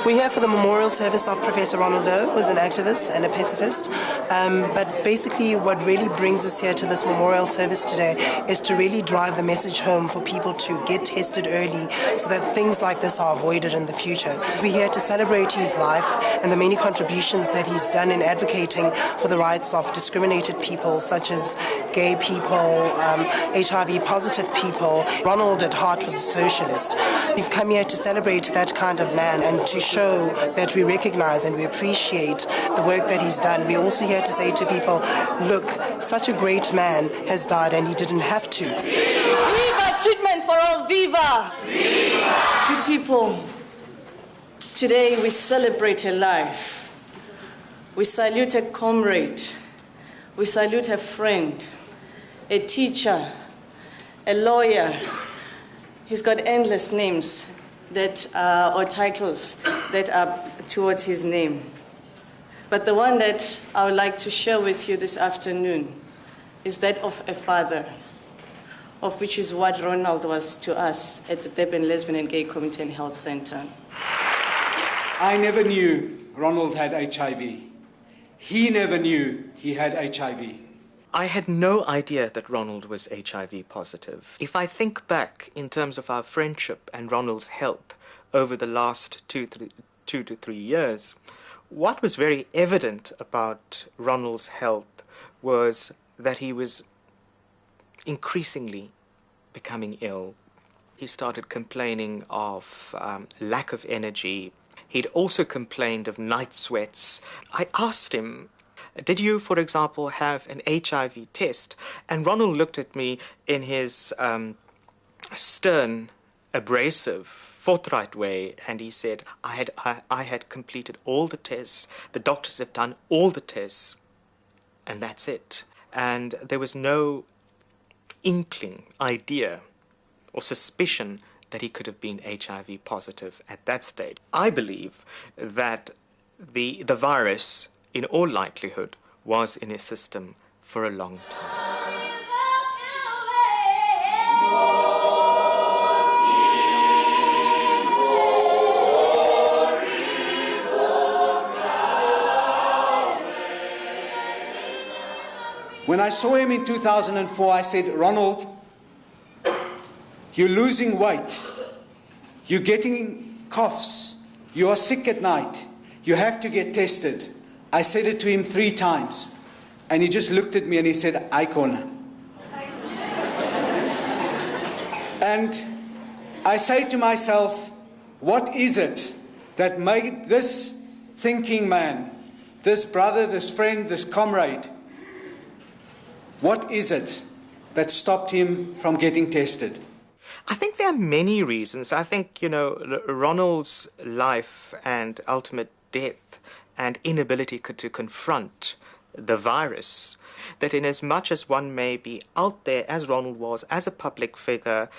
We're here for the memorial service of Professor Ronald Louw, who is an activist and a pacifist. But basically what really brings us here to this memorial service today is to really drive the message home for people to get tested early so that things like this are avoided in the future. We're here to celebrate his life and the many contributions that he's done in advocating for the rights of discriminated people such as gay people, HIV positive people. Ronald at heart was a socialist. We've come here to celebrate that kind of man and to show that we recognize and we appreciate the work that he's done. We're also here to say to people, look, such a great man has died and he didn't have to. Viva treatment for all, viva! Viva! Good people, today we celebrate a life. We salute a comrade. We salute a friend, a teacher, a lawyer. He's got endless names that or titles that are towards his name. But the one that I would like to share with you this afternoon is that of a father, of which is what Ronald was to us at the Durban Lesbian and Gay Community and Health Center. I never knew Ronald had HIV. He never knew he had HIV. I had no idea that Ronald was HIV positive. If I think back in terms of our friendship and Ronald's health over the last 2 to 3 years, what was very evident about Ronald's health was that he was increasingly becoming ill. He started complaining of lack of energy. He'd also complained of night sweats. I asked him, did you, for example, have an HIV test? And Ronald looked at me in his stern, abrasive, forthright way, and he said, I had completed all the tests. The doctors have done all the tests, and that's it. And there was no inkling, idea, or suspicion that he could have been HIV positive at that stage. I believe that the virus, in all likelihood, was in his system for a long time. When I saw him in 2004, I said, Ronald, you're losing weight. You're getting coughs. You are sick at night. You have to get tested. I said it to him 3 times, and he just looked at me and he said, Aikona. And I say to myself, what is it that made this thinking man, this brother, this friend, this comrade, what is it that stopped him from getting tested? I think there are many reasons. I think, Ronald's life and ultimate death and inability to confront the virus, that in as much as one may be out there, as Ronald was, as a public figure,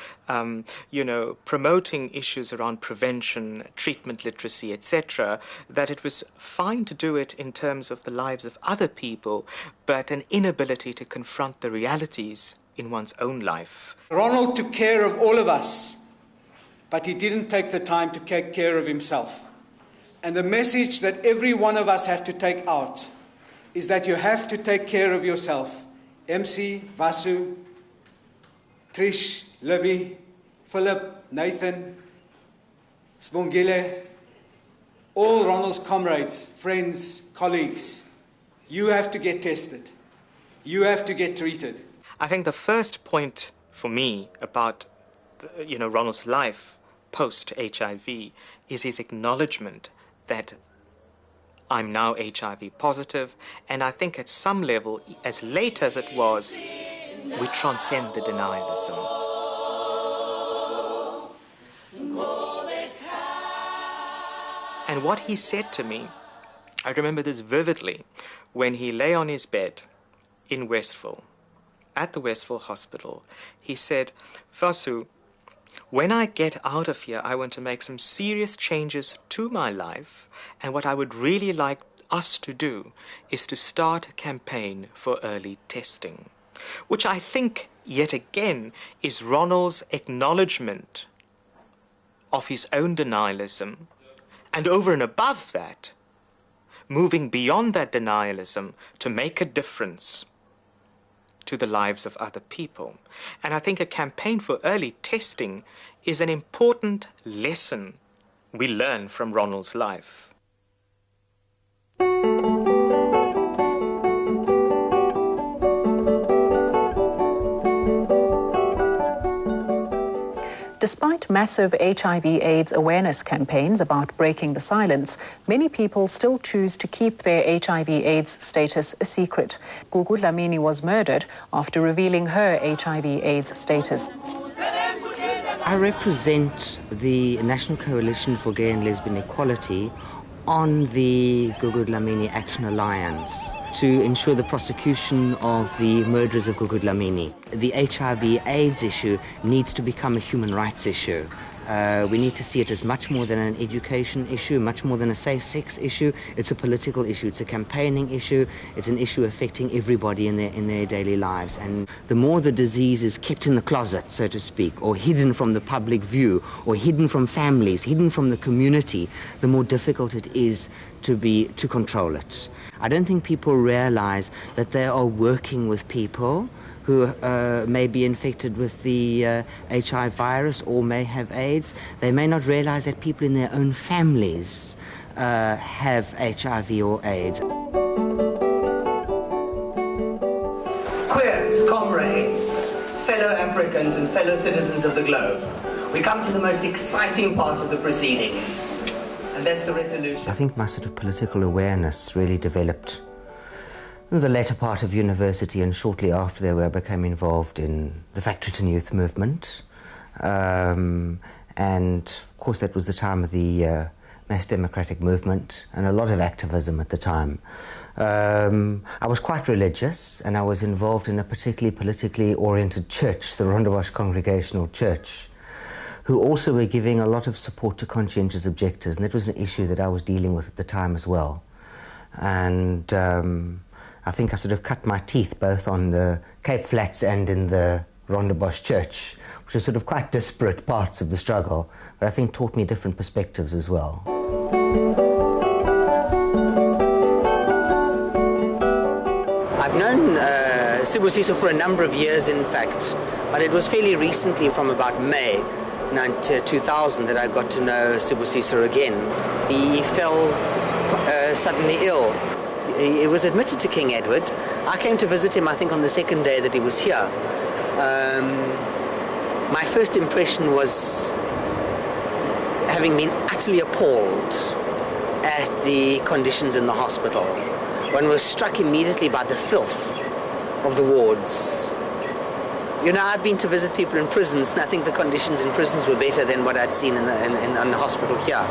promoting issues around prevention, treatment literacy, etc., that it was fine to do it in terms of the lives of other people, but an inability to confront the realities in one's own life. Ronald took care of all of us, but he didn't take the time to take care of himself. And the message that every one of us have to take out is that you have to take care of yourself. MC, Vasu, Trish, Libby, Philip, Nathan, Spongile, all Ronald's comrades, friends, colleagues, you have to get tested. You have to get treated. I think the first point for me about Ronald's life post-HIV is his acknowledgement that I'm now HIV positive, and I think at some level, as late as it was, we transcend the denialism. And what he said to me, I remember this vividly, when he lay on his bed in Westville, at the Westville Hospital, he said, Vasu, when I get out of here, I want to make some serious changes to my life, and what I would really like us to do is to start a campaign for early testing, which I think, yet again, is Ronald's acknowledgement of his own denialism And over and above that, moving beyond that denialism to make a difference to the lives of other people. And I think a campaign for early testing is an important lesson we learn from Ronald's life. Despite massive HIV/AIDS awareness campaigns about breaking the silence, many people still choose to keep their HIV/AIDS status a secret. Gugu Dlamini was murdered after revealing her HIV/AIDS status. I represent the National Coalition for Gay and Lesbian Equality on the Gugu Dlamini Action Alliance to ensure the prosecution of the murderers of Gugu Dlamini. The HIV/AIDS issue needs to become a human rights issue. We need to see it as much more than an education issue, much more than a safe sex issue. It's a political issue, it's a campaigning issue, it's an issue affecting everybody in their daily lives. And the more the disease is kept in the closet, so to speak, or hidden from the public view, or hidden from families, hidden from the community, the more difficult it is to control it. I don't think people realize that they are working with people who may be infected with the HIV virus or may have AIDS. They may not realize that people in their own families have HIV or AIDS. Queers, comrades, fellow Africans and fellow citizens of the globe, we come to the most exciting part of the proceedings, and that's the resolution. I think my sort of political awareness really developed in the later part of university, and shortly after there I became involved in the Factory Youth movement. And of course that was the time of the mass democratic movement and a lot of activism at the time. I was quite religious, and I was involved in a particularly politically oriented church, the Rondebosch Congregational Church, who also were giving a lot of support to conscientious objectors, and that was an issue that I was dealing with at the time as well. And I think I sort of cut my teeth both on the Cape Flats and in the Rondebosch Church, which are sort of quite disparate parts of the struggle, but I think taught me different perspectives as well. I've known Sibusiso for a number of years, in fact, but it was fairly recently, from about May 2000, that I got to know Sibusiso again. He fell suddenly ill. He was admitted to King Edward. I came to visit him, I think, on the second day that he was here. My first impression was having been utterly appalled at the conditions in the hospital. One was struck immediately by the filth of the wards. You know, I've been to visit people in prisons, and I think the conditions in prisons were better than what I'd seen in the hospital here.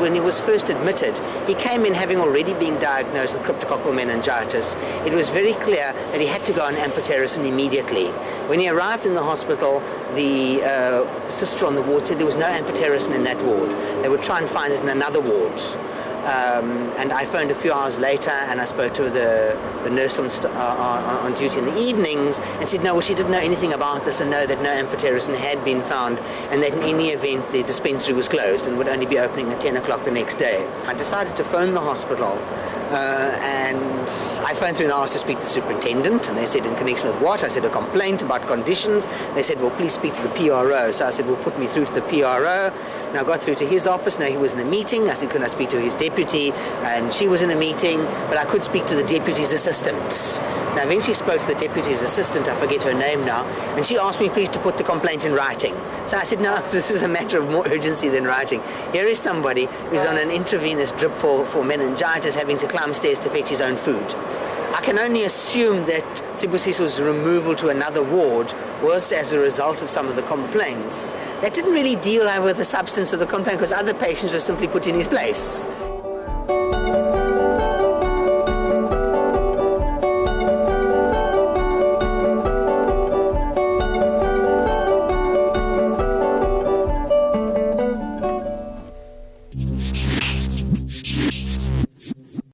When he was first admitted, he came in having already been diagnosed with cryptococcal meningitis. It was very clear that he had to go on amphotericin immediately. When he arrived in the hospital, the sister on the ward said there was no amphotericin in that ward. They would try and find it in another ward. And I phoned a few hours later, and I spoke to the nurse on duty in the evenings, and said no, well, she didn't know anything about this, and know that no amphotericin had been found, and that in any event the dispensary was closed and would only be opening at 10 o'clock the next day. I decided to phone the hospital, and I phoned through and asked to speak to the superintendent, and they said, in connection with what? I said, a complaint about conditions. They said, well, please speak to the PRO. So I said, well, put me through to the PRO. And I got through to his office. Now, he was in a meeting. I said, can I speak to his deputy? And she was in a meeting, but I could speak to the deputy's assistant. Now, eventually spoke to the deputy's assistant, I forget her name now, and she asked me please to put the complaint in writing. So I said, no, this is a matter of more urgency than writing. Here is somebody who's on an intravenous drip for meningitis, having to climb stairs to fetch his own food. I can only assume that Sibusiso's removal to another ward was as a result of some of the complaints. That didn't really deal with the substance of the complaint, because other patients were simply put in his place.